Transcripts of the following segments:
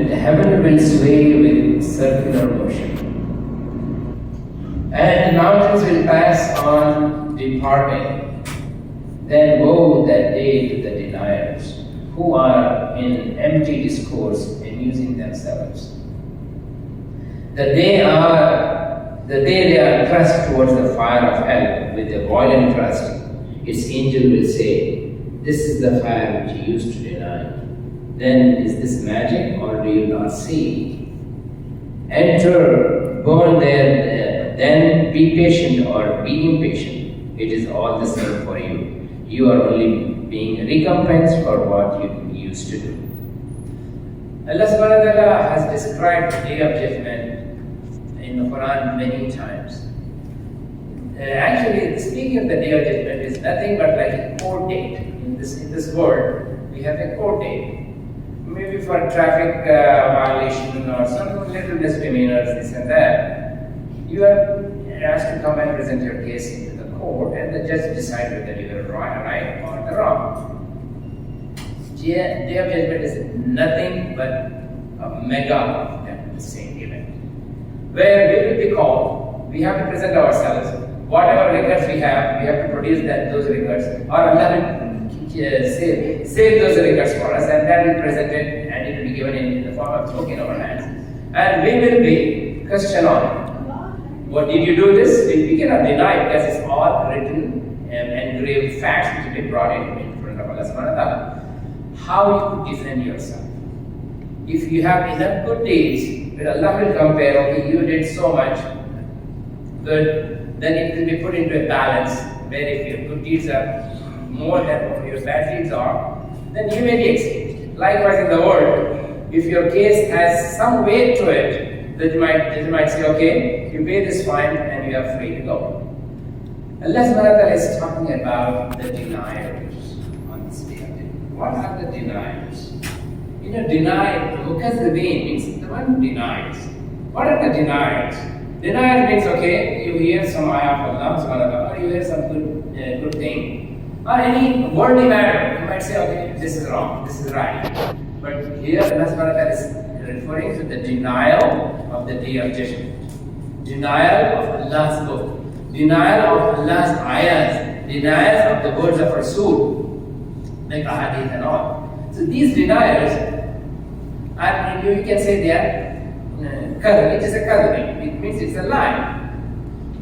the heaven will sway with circular motion, and the mountains will pass on departing. Then woe that day to the deniers, who are in empty discourse amusing themselves. The day they are thrust towards the fire of hell with a violent thrust, its angel will say, "This is the fire which you used to deny. Then is this magic, or do you not see? Enter, burn there, then be patient or be impatient. It is all the same for you. You are only being recompensed for what you used to do." Allah subhanahu wa ta'ala has described the day of judgment in the Quran many times. Actually, speaking of the day of judgment is nothing but like a court date. In this world, we have a court date. Maybe for traffic violation or some little misdemeanors, this and that. You are asked to come and present your case into the court, and the judge decides whether you are right or the wrong. Day of judgment is nothing but a mega event, the same event, where we will be called. We have to present ourselves. Whatever records we have to produce those records, or Allah will save those records for us, and that will be presented, and it will be given in the form of book in our hands. And we will be questioned on it. What did you do this? We cannot deny, because it's all written and engraved facts which have been brought in front of Allah subhanahu wa ta'ala. How you could defend yourself? If you have enough good deeds, then Allah will compare, okay, you did so much good, then it will be put into a balance, where if your good deeds are more than what your bad deeds are, then you may be excused. Likewise in the world, if your case has some weight to it, that you might say, okay, you pay this fine and you are free to go. Allah subhanahu wa ta'ala is talking about the deniers on this day. What are the deniers? Deny, Mukhathibin means the one who denies. What are the deniers? Deniers means, okay, you hear some ayah of Allah subhanahu wa ta'ala, or you hear some good thing, or any worldly matter, you might say, okay, this is wrong, this is right. But here Allah subhanahu wa ta'ala is referring to the denial of the day of judgment, denial of Allah's book, denial of Allah's ayahs, denial of the words of Rasul, like ahadith and all. So these deniers, and you can say they are kadhib. It is a kadhib. It means it's a lie.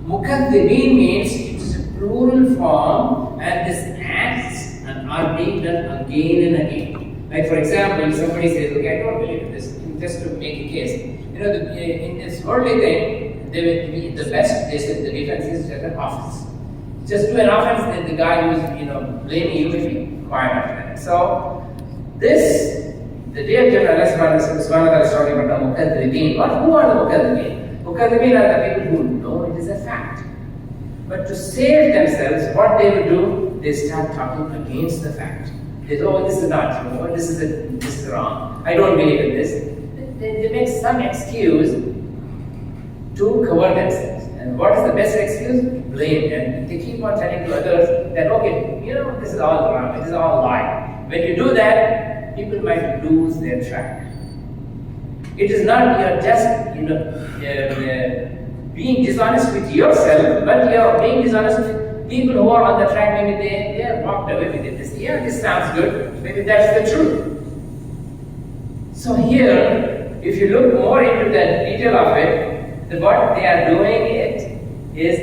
Mukhathibin means it's a plural form, and these acts are being done again and again. Like for example, somebody says, okay, I don't believe in this, just to make a case. In this worldly thing, they will be the best. They said the defense is just an offense. Just do an offense, then the guy who is blaming you will be quiet after that. So the day of judgment, Allah subhanahu wa ta'ala is talking about the Mukhathibin. Who are the Mukhathibin? Mukhathibin are the people who know it is a fact. But to save themselves, what they will do, they start talking against the fact. They say, oh, this is not true, or this is wrong, I don't believe in this. They make some excuse to cover themselves. And what is the best excuse? Blame. And they keep on telling to others that, okay, this is all wrong, this is all lie. When you do that, people might lose their track. It is not you're just being dishonest with yourself, but you're being dishonest with people who are on the track. Maybe they are walked away with it. They say, yeah, this sounds good. Maybe that's the truth. So here, if you look more into the detail of it, what they are doing is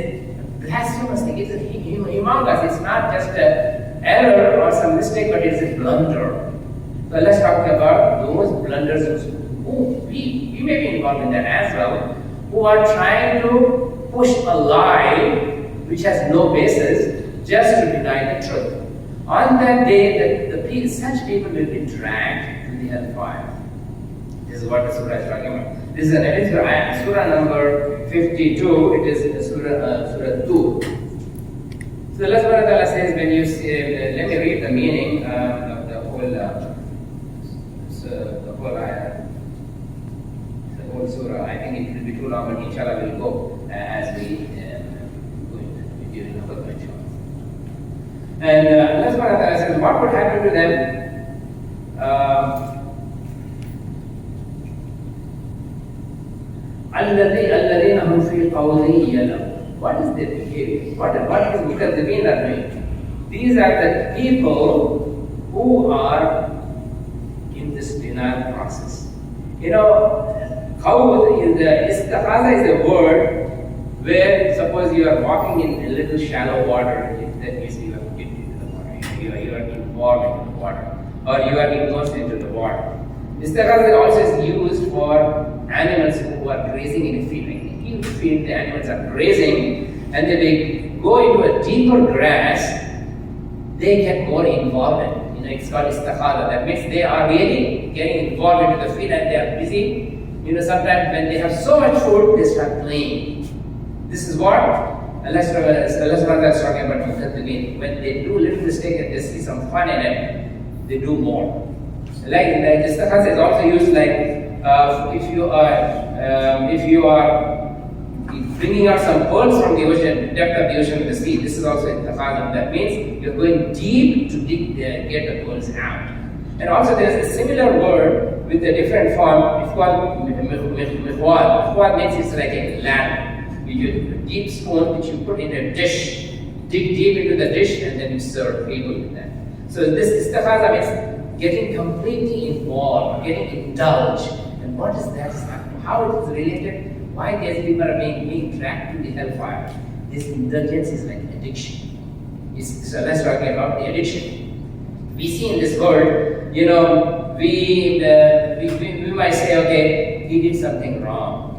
blasphemous thing. It's humongous. It's not just an error or some mistake, but it's a blunder. So let's talk about those blunders who we may be involved in that as well, who are trying to push a lie which has no basis just to deny the truth. On that day, such people will be dragged to the hellfire. This is what the surah is talking about. This is an hadith surah, surah number 52. It is surah 2. So Allah subhanahu wa ta'ala says, when you say, let me read the meaning of the whole ayah, the whole surah. I think it will be too long, but inshallah we'll go as we go during the Khuthba, inshallah. And Allah subhanahu wa ta'ala says, what would happen to them الذين هم في قوله يلعبون. What is their behavior? What is المكذبين are doing? These are the people who are in this denial process. You know, istiqaza is a word where suppose you are walking in a little shallow water, that means you are dipped into the water, you are involved in the water, or you are immersed into the water. Istiqaza also is used for animals who are grazing in a field. In a field, the animals are grazing, and then they go into a deeper grass, they get more involved. You know, it's called istiqaza. That means they are really getting involved into the field and they are busy. You know, sometimes when they have so much food, they start playing. This is what Allah is talking about mukhaddibin. When they do a little mistake and they see some fun in it, they do more. Like istiqaza is also used like if you are bringing out some pearls from the ocean, depth of the ocean, the sea. This is also istiqaza. That means you're going deep to get the pearls out. And also there is a similar word with a different form. It's called mikhwal. Mikhwal means it's like a lamp. You use a deep spoon which you put in a dish, dig deep into the dish, and then you serve people with that. So this istiqaza means getting completely involved, getting indulged. And what is that? How it is related? Why these people are being dragged to the hellfire? This indulgence is like addiction. So let's talk about the addiction. We see in this world, you know, we might say, okay, he did something wrong.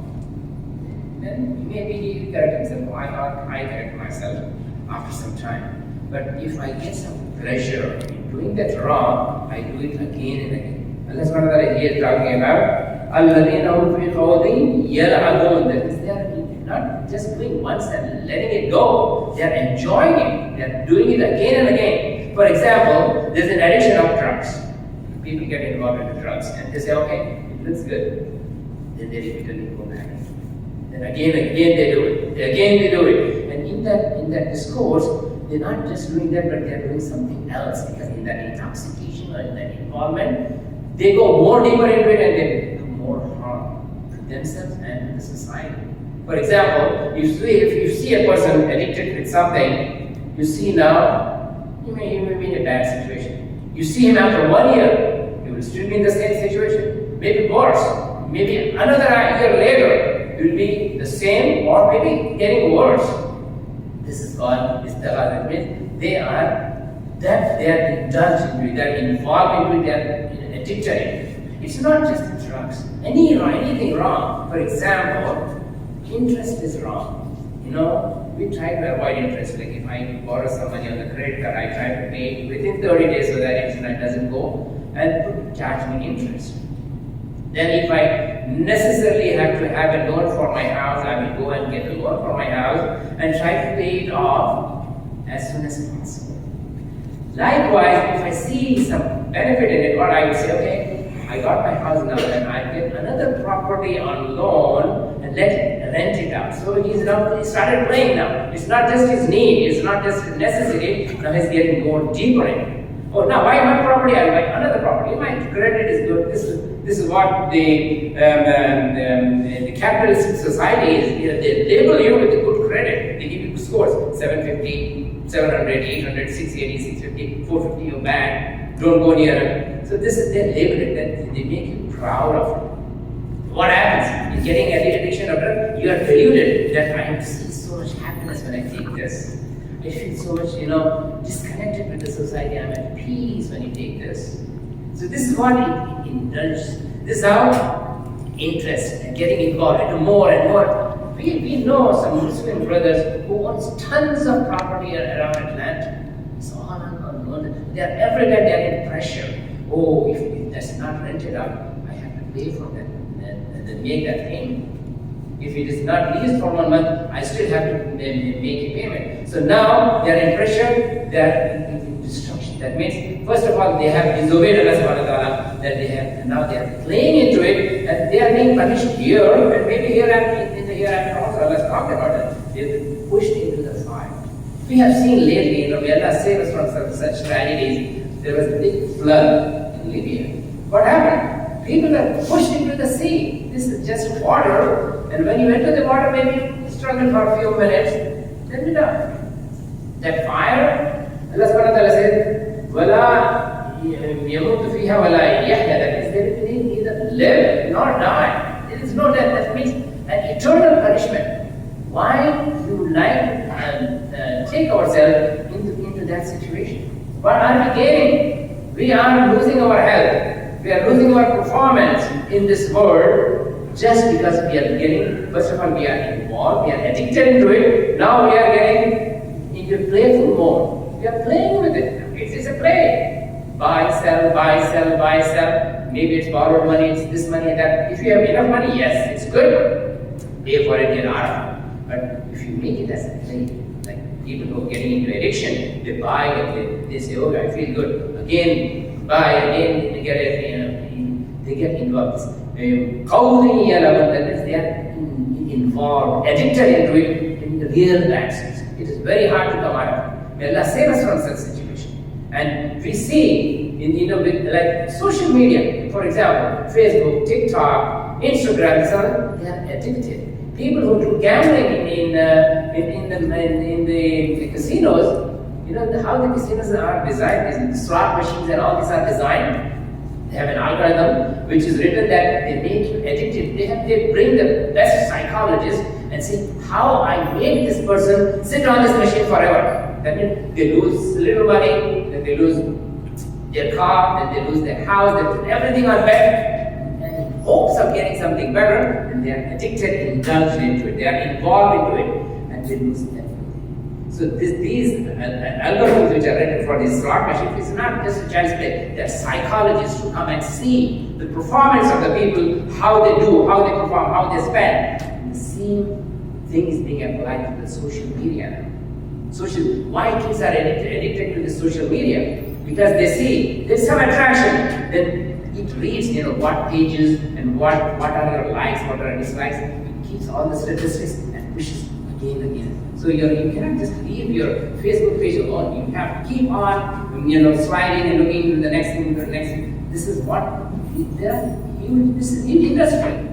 Then maybe he correct himself. Why not I correct myself after some time? But if I get some pleasure in doing that wrong, I do it again and again. And that's what here is talking about. الَّذِينَ هُمْ فِي خَوْضٍ يَلْعَبُونَ. That is, they are not just doing once and letting it go. They are enjoying it. They are doing it again and again. For example, there's an addiction of drugs. People get involved in drugs and they say, okay, it looks good. Then they repeatedly go back. Then again they do it. Again they do it. And in that discourse, they're not just doing that, but they're doing something else. Because in that intoxication or in that involvement, they go more deeper into it and they do more harm to themselves and to the society. For example, if you see a person addicted with something, you see now, he may be in a bad situation. You see him after 1 year, he will still be in the same situation. Maybe worse. Maybe another year later, he will be the same or maybe getting worse. This is called istiqaza. That means they are indulged into it, they are involved into it, they are addicted in it. It's not just drugs. Anything wrong. For example, interest is wrong. You know, we try to avoid interest. Like if I borrow some money on the credit card, I try to pay within 30 days so that interest doesn't go and charge me interest. Then if I necessarily have to have a loan for my house, I will go and get a loan for my house and try to pay it off as soon as possible. Likewise, if I see some benefit in it, or I will say, okay, I got my house now and I get another property on loan and rent it out. So he started playing now. It's not just his need, it's not just his necessity, now he's getting more deeper in it. Oh, now buy my property, I'll buy another property. My credit is good. This is what the capitalist society is. You know, they label you with a good credit. They give you scores, 750, 700, 800, 680, 650, 450, you're bad. Don't go near it. So this is their label, that they make you proud of it. What happens? In getting addiction of drug, you are deluded that I am seeing so much happiness when I take this. I feel so much, disconnected with the society. I'm at peace when you take this. So this is what it indulges. This is how interest and getting involved into more and more. We know some Muslim brothers who owns tons of property around Atlanta. It's all unknown. They are every day they are in pressure. Oh, if that's not rented out, I have to pay for that and then make that payment. If it is not leased for 1 month, I still have to make a payment. So now they are in pressure, they are in destruction. That means, first of all, they have disobeyed Allah subhanahu wa ta'ala, that and now they are playing into it, and they are being punished here, and maybe in the hereafter also. Allah has talked about it. They have been pushed into the fire. We have seen lately, may Allah save us from such tragedies. There was a big flood in Libya. What happened? People are pushed into the sea. This is just water, And when you enter the water, maybe you struggle for a few minutes, then you die. That fire, Allah subhanahu wa ta'ala said, وَلَا يَمُوتُ فِيهَا وَلَا يَحْيَا. That is, there will neither live nor die. There is no death. That means an eternal punishment. Why you like take ourselves into that situation? What are we gaining? We are losing our health. We are losing our performance in this world just because we are getting, first of all, we are involved, we are addicted into it. Now we are getting into playful mode. We are playing with it. It's a play. Buy, sell, buy, sell, buy, sell. Maybe it's borrowed money, it's this money, that. If you have enough money, yes, it's good. Pay for it, get out of it. But if you make it as a play, like people who are getting into addiction, they buy it, they say, oh, I feel good. Again, buy, again, they get it, they get involved. That is, they are involved, addicted into it in the real bad sense. It is very hard to come out of it. May Allah save us from such situation. And we see, with like social media, for example, Facebook, TikTok, Instagram, they are addicted. People who do gambling in the casinos, how the casinos are designed, the slot machines and all these are designed. They have an algorithm which is written that they make you addicted. They bring the best psychologists and say how I made this person sit on this machine forever. That means they lose little money, then they lose their car, then they lose their house, they put everything on bet, and in hopes of getting something better, and they are addicted, indulged into it, they are involved into it, and they lose everything. So these algorithms which are written for this slot machine is not just a child's play. They are psychologists who come and see the performance of the people, how they do, how they perform, how they spend. And the same thing is being applied to the social media now. Why kids are addicted to the social media? Because they see there's some attraction, then it reads, what pages and what are your likes, what are your dislikes. It keeps all the statistics and pushes again and again. So you cannot just leave your Facebook page alone. You have to keep on, sliding and looking to the next thing, to the next thing. This is what this is in industry.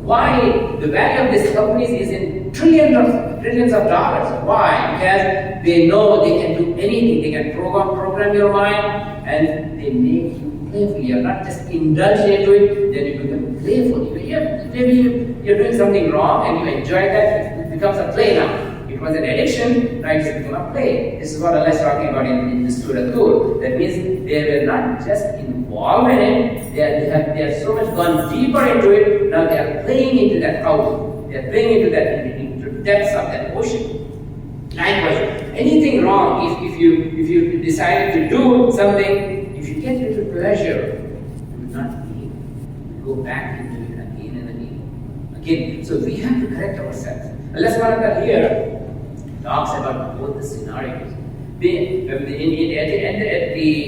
Why the value of these companies is in trillions of dollars. Why? Because they know they can do anything. They can program your mind, and they make you playful. You're not just indulged into it, then you become playful. Maybe you're doing something wrong and you enjoy that, it becomes a play now. It was an addiction, now it's become a play. This is what Allah is talking about in the Surah Tur. That means they were not just involved in it, they have so much gone deeper into it, now they are playing into that crowd. They are playing into the depths of that ocean. Likewise, anything wrong, if you decide to do something, if you get little pleasure, you will not be able to go back into it again and again. So we have to correct ourselves. Allah subhanahu wa ta'ala here talks about both the scenarios. At the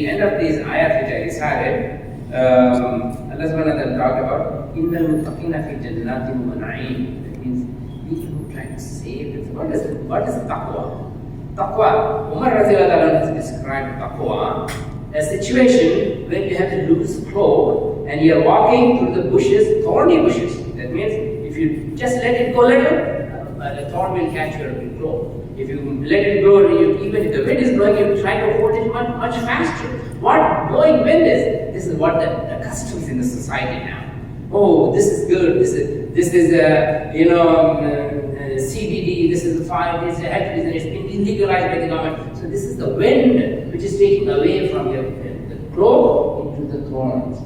end of these ayat which I recited, Allah subhanahu wa ta'ala talked about innal muttaqina fi jannatin wa na'im. That means people who try to save themselves. What is taqwa? Taqwa, Umar Radhiyallahu anhu has described taqwa as a situation when you have a loose cloak and you are walking through the bushes, thorny bushes. That means if you just let it go little, the thorn will catch your cloak. If you let it go, even if the wind is blowing, you try to hold it much faster. What blowing wind is? This is what the customs in the society now. Oh, this is good. This is CBD. This is the fire. This is activism. It's been illegalized by the government. So this is the wind which is taking away from the cloak into the thorns. The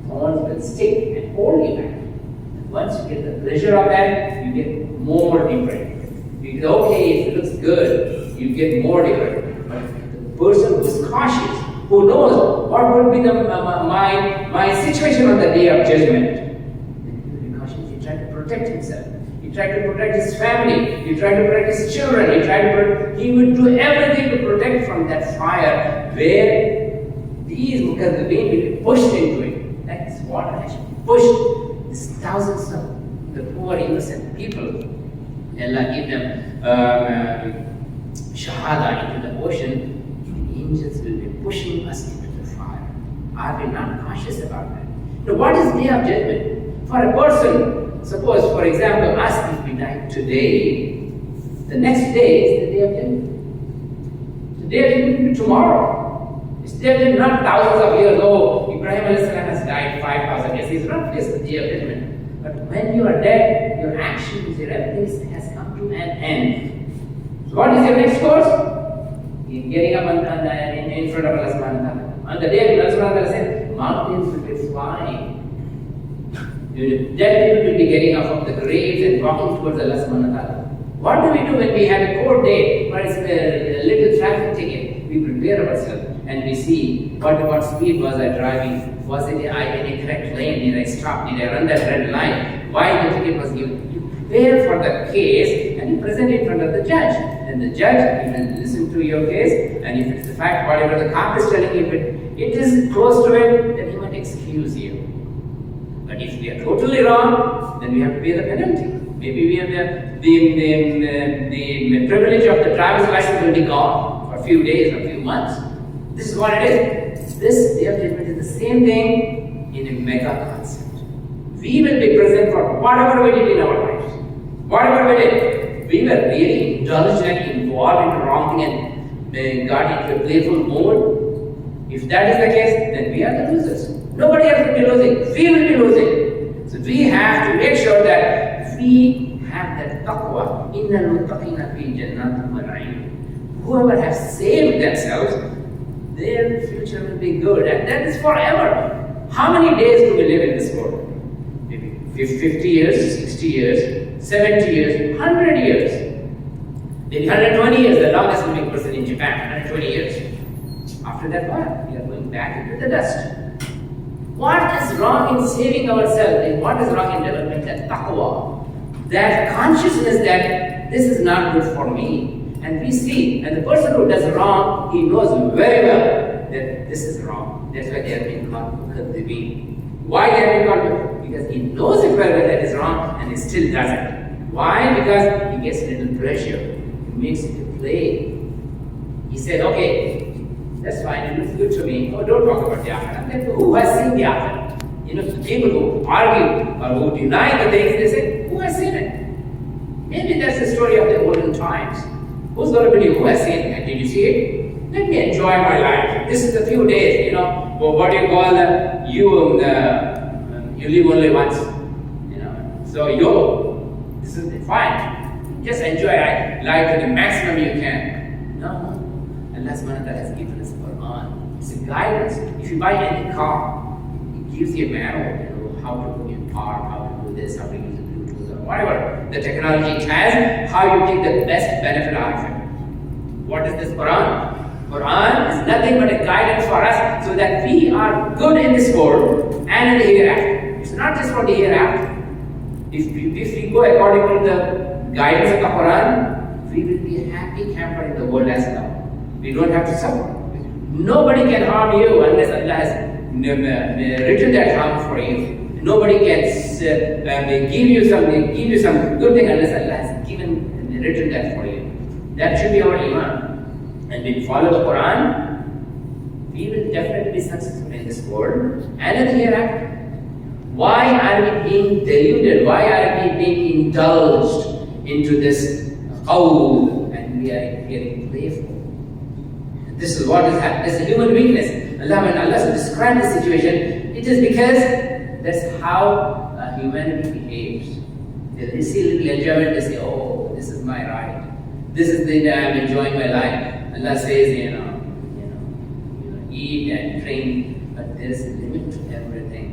thorns will stick and hold you back. And once you get the pleasure of that, you get more deeper. Okay, if it looks good, you get more deeper. But the person who is cautious, who knows what will be my situation on the day of judgment, he will be cautious. He try to protect himself. He try to protect his family. He try to protect his children. He would do everything to protect from that fire where because the wind will be pushed into it. Like this water has pushed these thousands of the poor innocent people. Allah give them shahada into the ocean, the angels will be pushing us into the fire. Are we not cautious about that? Now, what is day of judgment? For a person suppose, for example, us, if we die today, the next day is the day of judgment. The day of judgment will be tomorrow. It's there not thousands of years. Oh, Ibrahim has died 5,000 years. He's not faced the day of judgment. But when you are dead, your actions, your everything has come to an end. So what is your next course? In getting up in front of Allah subhanahu wa ta'ala. On the day Allah subhanahu wa ta'ala said, mountains will be flying. Dead people will be getting up from the graves and walking towards Allah subhanahu wa ta'ala. What do we do when we have a court day or it's a little traffic ticket? We prepare ourselves and we see what speed was I driving. Was it in a correct lane? Did I stop? Did I run that red line? Why the ticket was given? You prepare for the case and you present it in front of the judge. And the judge will listen to your case, and if it's the fact, whatever the cop is telling you, if it is close to it, then he might excuse you. But if we are totally wrong, then we have to pay the penalty. Maybe we have the privilege of the driver's license will be gone for a few days or a few months. This is what it is. This day of judgment is the same thing in a mega concept. We will be present for whatever we did in our lives. Whatever we did. We were really indulged and involved in the wrong thing and got into a playful mode. If that is the case, then we are the losers. Nobody else will be losing. We will be losing. So we have to make sure that we have that taqwa. Innal muttaqina fi jannatin wa na'im. Whoever has saved themselves, their future will be good. And that is forever. How many days do we live in this world? Maybe 50 years, 60 years. 70 years, 100 years, maybe 120 years, the longest living person in Japan, 120 years. After that, what? We are going back into the dust. What is wrong in saving ourselves? And what is wrong in developing that taqwa? That consciousness that this is not good for me. And we see, and the person who does wrong, he knows very well that this is wrong. That's why they have been called Khuthba. Why they have been called? Because he knows it very well that is wrong and he still does it. Why? Because he gets a little pressure. He makes it a play. He said, okay, that's fine, it looks good to me. Oh, don't talk about the Akhirah. Who has seen the Akhirah? The people who argue or who deny the things, they say, who has seen it? Maybe that's the story of the olden times. Who's going to believe who has seen it? Did you see it? Let me enjoy my life. This is a few days, what do you call you live only once, so this is fine. Just enjoy life to the maximum you can. No, Allah subhanahu wa ta'ala has given us Quran. It's a guidance. If you buy any car, it gives you a manual, how to put in park, how to do this, how to use Bluetooth, or whatever the technology it has, how you take the best benefit out of it. What is this Quran? Quran is nothing but a guidance for us so that we are good in this world and in the hereafter. It's not just for the hereafter. If we go according to the guidance of the Quran, we will be a happy camper in the world as well. We don't have to suffer. Nobody can harm you unless Allah has written that harm for you. Nobody can give you some good thing unless Allah has written that for you. That should be our iman. And when we follow the Quran, we will definitely be successful in this world and in the hereafter. Why are we being deluded? Why are we being indulged into this qawl and we are getting playful? This is what is happening. This is human weakness. When Allah describes the situation, it is because that's how humanity behaves. They see a little enjoyment, they say, oh, this is my right. This is the day I'm enjoying my life. Allah says, eat and drink, but there is a limit to everything.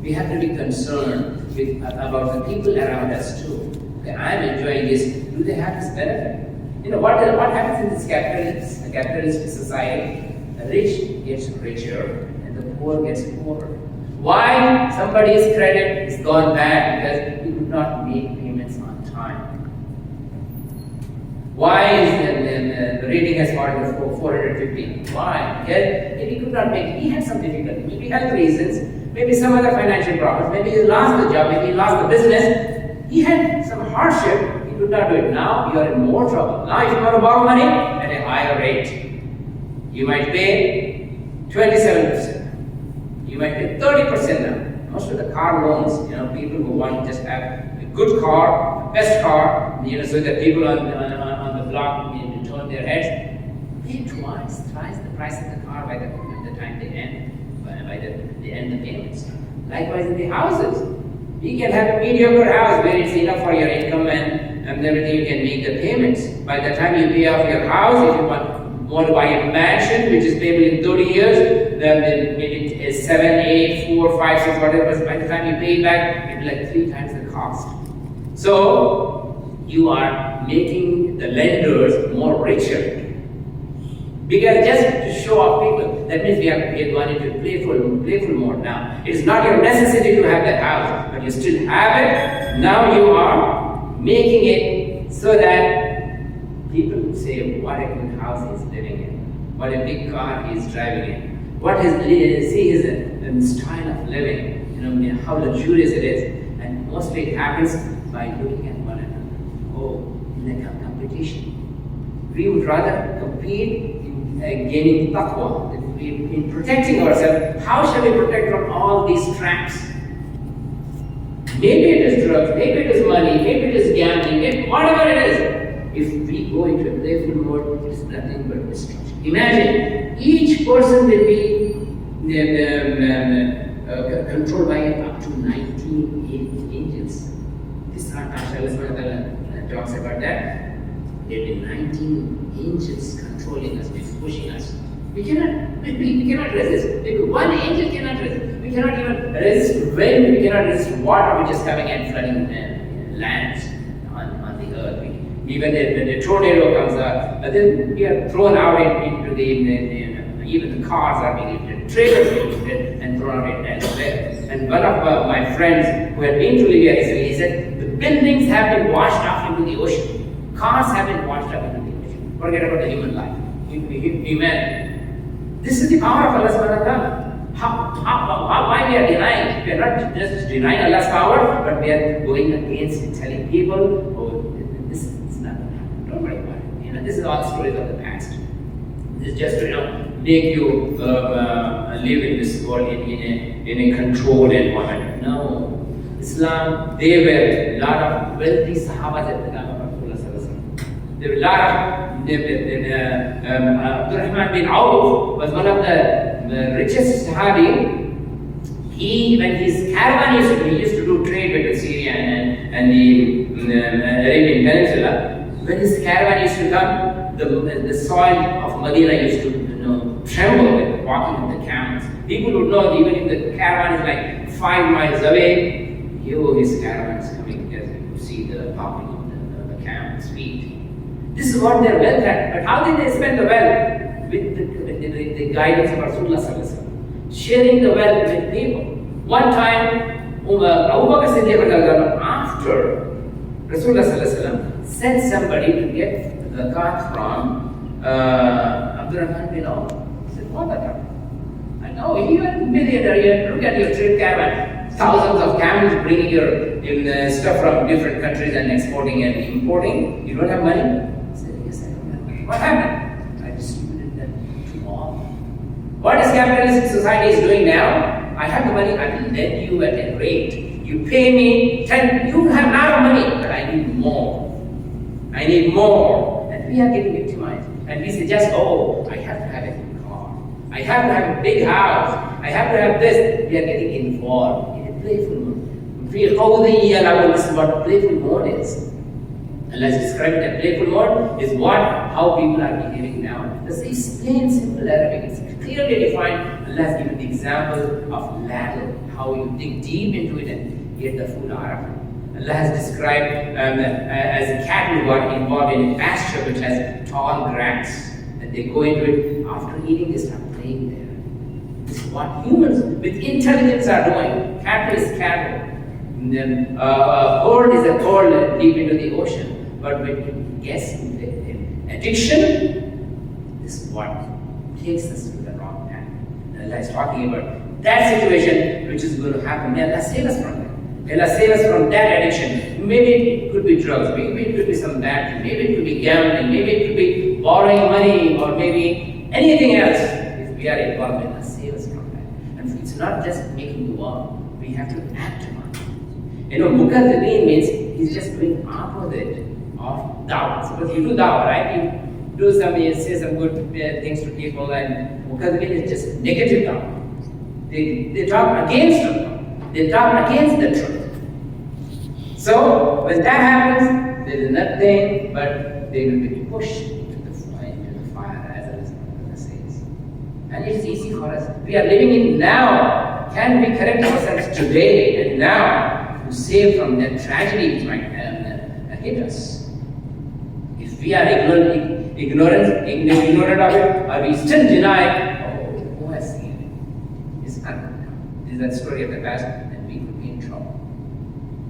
We have to be concerned about the people around us too. Okay, I'm enjoying this. Do they have this benefit? What happens in this capitalist society? The rich gets richer and the poor gets poorer. Why? Somebody's credit is gone bad because he could not make payments on time. Why is the rating has fallen to 450? Why? Because he could not make. He had some difficulty. Maybe health reasons. Maybe some other financial problems. Maybe he lost the job. Maybe he lost the business. He had some hardship. He could not do it. Now you are in more trouble. Now if you want to borrow money at a higher rate, you might pay 27%. You might pay 30% now. most of the car loans, people who want to just have a good car, the best car, so that people on the block turn their heads, pay twice the price of the car by the time they end, by the end the payments. Likewise in the houses, you can have a mediocre house where it's enough for your income and everything, you can make the payments. By the time you pay off your house, if you want to buy a mansion which is payable in 30 years, then maybe it's 7, 8, 4, 5, 6, whatever, by the time you pay it back, it'll be like 3 times the cost. So you are making the lenders more richer. Because just to show off people, that means we are going into playful mode now. It is not your necessity to have that house, but you still have it. Now you are making it so that people say what a good house he's living in, what a big car he's driving in, what his style of living, how luxurious it is. And mostly it happens by looking at one another. Oh, in a competition. We would rather compete in gaining taqwa, in protecting ourselves. How shall we protect from all these traps? Maybe it is drugs, maybe it is money, maybe it is gambling, maybe whatever it is. If we go into a playful mode, it is nothing but destruction. Imagine, each person will be controlled by up to 19 angels. This Allah talks about that. There will be 19 angels controlling us, pushing us. We cannot resist. Maybe one angel cannot resist. We cannot even resist wind. We cannot resist water which is coming and flooding lands on the earth. Even when the tornado comes up, then we are thrown out into even the cars are being lifted, trailers being lifted and thrown out elsewhere. And one of my friends who had been to Libya recently, he said, the buildings have been washed off into the ocean. Cars have been washed up into the ocean. Forget about the human life, humanity. This is the power of Allah subhanahu wa ta'ala. Why we are denying? We are not just denying Allah's power, but we are going against it, telling people, oh, this is not going to happen. Don't worry about it. This is all stories of the past. This is just to make you live in this world in a controlled environment. No. Islam, they were a lot of wealthy Sahabas at the time of Rasulullah. There were a lot of Abdurrahman bin Auf was one of the richest Sahabi. When his caravan used to do trade between Syria and the Arabian Peninsula. When his caravan used to come, the soil of Medina used to tremble with walking of the camels. People would know even if the caravan is like 5 miles away, his caravan is coming because you see the popping of the camel's feet. This is what their wealth had. But how did they spend the wealth? With the guidance of Rasulullah, sharing the wealth with people. One time, Abu Bakr Siddiq, after Rasulullah sent somebody to get the zakat from Abdurrahman bin Auf. He said, what zakat? I know, you are a millionaire, look at your trade caravan. Thousands of camels bringing your stuff from different countries and exporting and importing. You don't have money? He said, yes, I don't have money. What happened? I distributed them to all. What is capitalistic society is doing now? I have the money, I will lend you at a rate. You pay me 10, you have a lot of money, but I need more. I need more. And we are getting victimized. And we suggest, oh, I have to have a big car. I have to have a big house. I have to have this. We are getting involved in a playful mode. This is what playful mode is. And let's describe it. A playful mode is how people are behaving now. It's plain simple Arabic. It's clearly defined. Allah has given the example of ladle, how you dig deep into it and get the food out of it. Allah has described as a cattle who are involved in a pasture which has tall grass, and they go into it. After eating, they start playing there. This is what humans with intelligence are doing. Cattle is cattle. And then gold is a gold deep into the ocean. But when you guess addiction, this is what takes us to the wrong path. Allah is talking about that situation which is going to happen. May Allah save us from that. May Allah save us from that addiction. Maybe it could be drugs, maybe it could be some bad thing, maybe it could be gambling, maybe it could be borrowing money, or maybe anything else. If we are involved, may Allah save us from that. And it's not just making dua. We we have to act on it. Mukadzibin means he's just doing opposite of da'wah. Suppose you do da'wah, right? You say some good things to people, and Mukadzibin is just negative da'wah. They talk against the truth. They talk against the truth. So when that happens, there is nothing but they will be pushed into the fire, as Allah says. And it's easy for us. We are living in now. Can we correct ourselves today and now to save from that tragedy which might hit us? If we are ignorant of it, or we still deny, who has seen it? It's not. This is that story of the past, and we could be in trouble.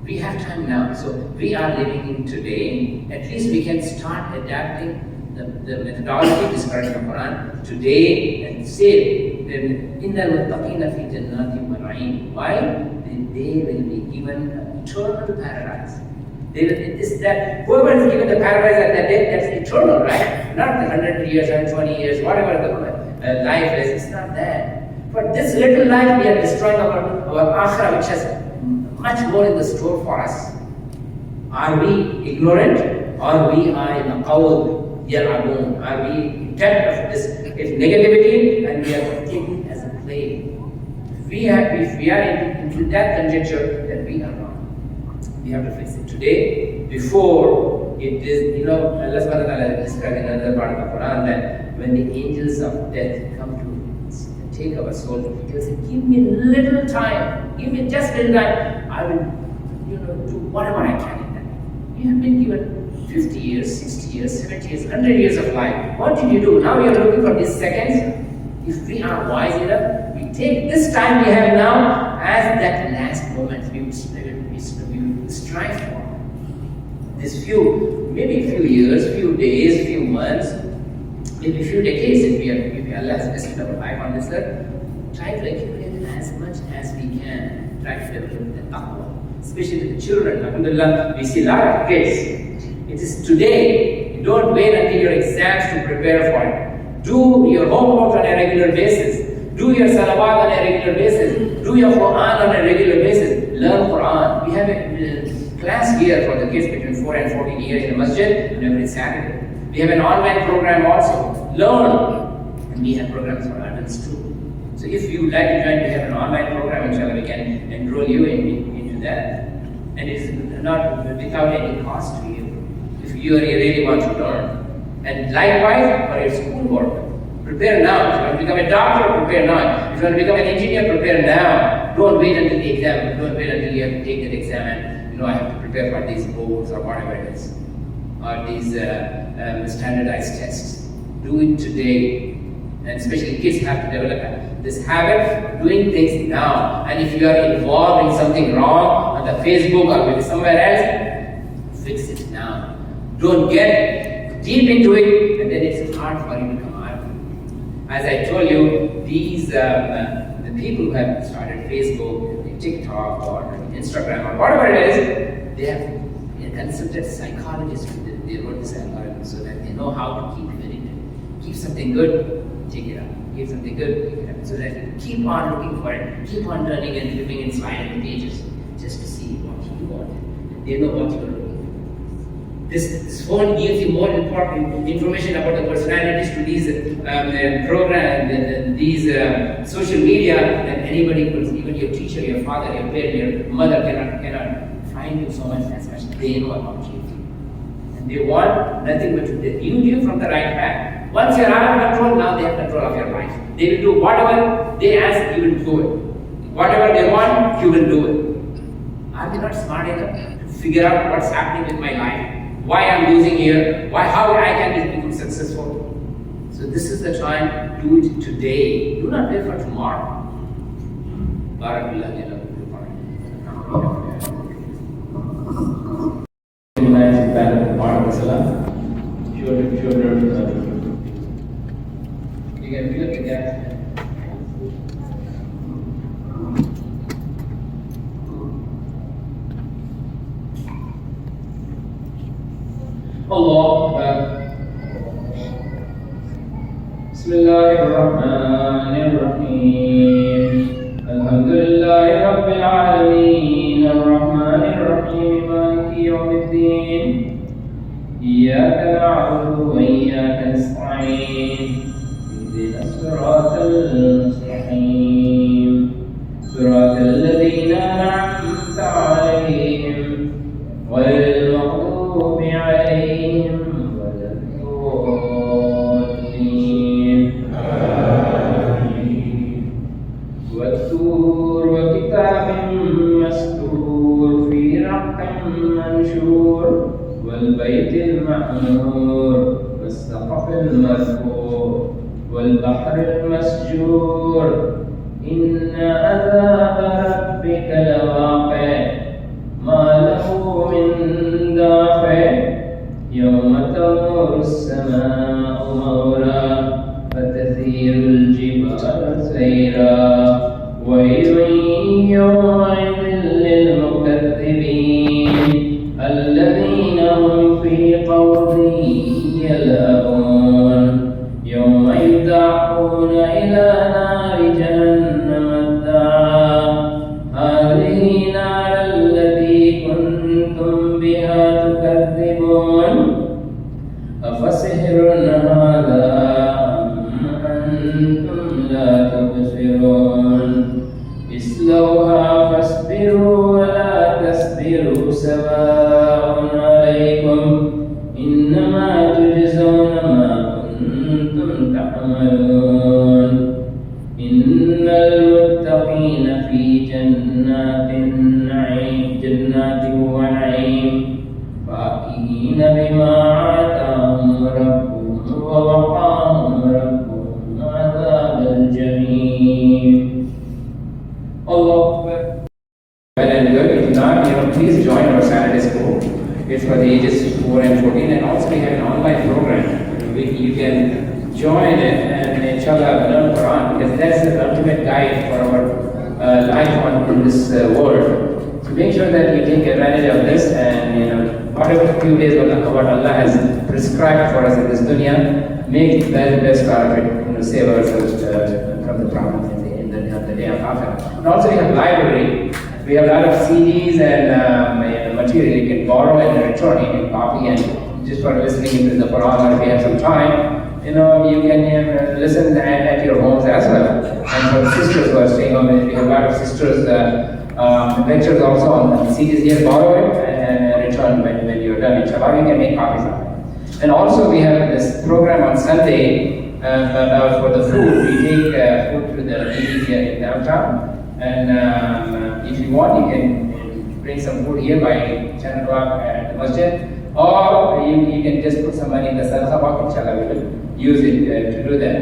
We have time now, so we are living in today. At least we can start adapting the methodology described in the Quran today and say, Inna al-muttaqina fi jannatin wa na'im. Why? They will be given eternal paradise. Whoever is given the paradise at that day, that's eternal, right? Not the 100 years or 20 years, whatever the life is, it's not that. For this little life, we are destroying our akhirah, which has much more in the store for us. Are we ignorant, or we are in a qawl yal'abun? Are we intent of this negativity, and we are taking it as a play? If we are into that conjecture, then we are wrong. We have to fix it today, before it is, Allah subhanahu wa ta'ala described in another part of the Quran that when the angels of death come to take our soul, they will say, give me little time, give me just little time, I will do whatever I can in that. You have been given 50 years, 60 years, 70 years, 100 years of life. What did you do? Now you are looking for these seconds. If we are wise enough, we take this time we have now as that last moment we will strive for. This maybe a few years, few days, few months, maybe a few decades, if Allah has blessed our life on this earth, try to accumulate as much as we can. Try to develop the taqwa, especially with the children. Alhamdulillah, we see a lot of kids. It is today. You don't wait until your exams to prepare for it. Do your homework on a regular basis. Do your salawat on a regular basis. Do your Quran on a regular basis. Learn Quran. We have a class here for the kids between 4 and 14 years in the Masjid on every Saturday. We have an online program also. Learn. And we have programs for adults too. So if you would like to join, we have an online program, inshallah, we can enroll you into that. And it's not without any cost to you, if you really want to learn. And likewise, for your schoolwork, prepare now. If you want to become a doctor, prepare now. If you want to become an engineer, prepare now. Don't wait until the exam. Don't wait until you have to take that exam and, I have to prepare for these boards or whatever it is. Or these standardized tests. Do it today. And especially kids have to develop this habit of doing things now. And if you are involved in something wrong on the Facebook or maybe somewhere else, fix it now. Don't get deep into it, and then it's hard for you to come out. As I told you, these the people who have started Facebook, TikTok, or Instagram, or whatever it is, they have consulted psychologists. They wrote this algorithm so that they know how to keep hitting it. Keep something good, take it out. Keep something good, take it out. So that you keep on looking for it, keep on turning and flipping and sliding pages just to see what you want. They know what you're looking for. This phone gives you more important information about the personalities to these programs, these social media than anybody could. Even your teacher, your father, your parent, your mother cannot find you so much as much. They know about you. And they want nothing but to lead you from the right path. Once you're out of control, now they have control of your life. They will do whatever they ask, you will do it. Whatever they want, you will do it. Are they not smart enough to figure out what's happening with my life? Why I'm losing here? How I can become successful? So this is the time. Do it today. Do not wait for tomorrow. Barakallah. Part of the Salath. You can feel the gas. Allah Akbar. Bismillahirrahmanirrahim. Alhamdulillah. رب العالمين الرحمن الرحيم مالك يوم الدين إياك نعبد وإياك نستعين اهدنا الصراط المستقيم صراط الذين أنعمت عليهم غير المغضوب عليهم ولا الضالين والطور وكتاب مسطور في رق منشور والبيت المعمور والسقف المرفوع والبحر المسجور إن عذاب ربك لواقع ما له من دافع يوم تمور السماء مورا فتثير الجبال سيرا ويل يومئذ للمكذبين الذين هم في خوض يلعبون يوم يدعون إلى نار جهنم دعا هذه نار التي كنتم بها تكذبون أفسحر هذا أم أنتم لا تبصرون اصلوها فاصبروا ولا تصبروا سواء عليكم إنما تجزون ما كنتم تعملون إن المتقين في جنات ونعيم فاكهين بما آتاهم ربهم ووقاهم ربهم عذاب الجحيم. Allah Akbar. And if not, please join our Saturday school. It's for the ages 4 and 14, and also we have an online program. You can join it and inshallah learn Quran, because that's the ultimate guide for our life on this world. So make sure that you take advantage of this, and whatever few days what Allah has prescribed for us in this dunya, make the best out of it, save ourselves from the problems in the day of Akhirah. And also we have library. We have a lot of CDs and material you can borrow and return, you can copy, and just for listening to the Quran, or if you have some time, you can listen at your homes as well. And for the sisters who are staying home, we have a lot of sisters lectures also on CDs here, borrow it and return when you're done. Inshallah, you can make copies of it. And also we have this program on Sunday for the food. We take food to the ladies here in downtown. And if you want, you can bring some food here by 10 o'clock at the Masjid, or you can just put some money in the Salath box. Inshallah, we will use it to do that.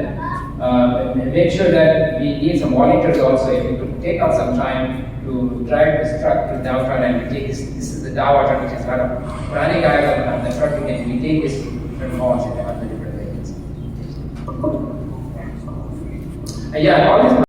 Make sure that we need some volunteers also. If you could take out some time to drive this truck to downtown, and we take this is the Dawa truck, which is a lot of running guys on the truck, and we take this to different malls and on the different vehicles. Yeah, all this.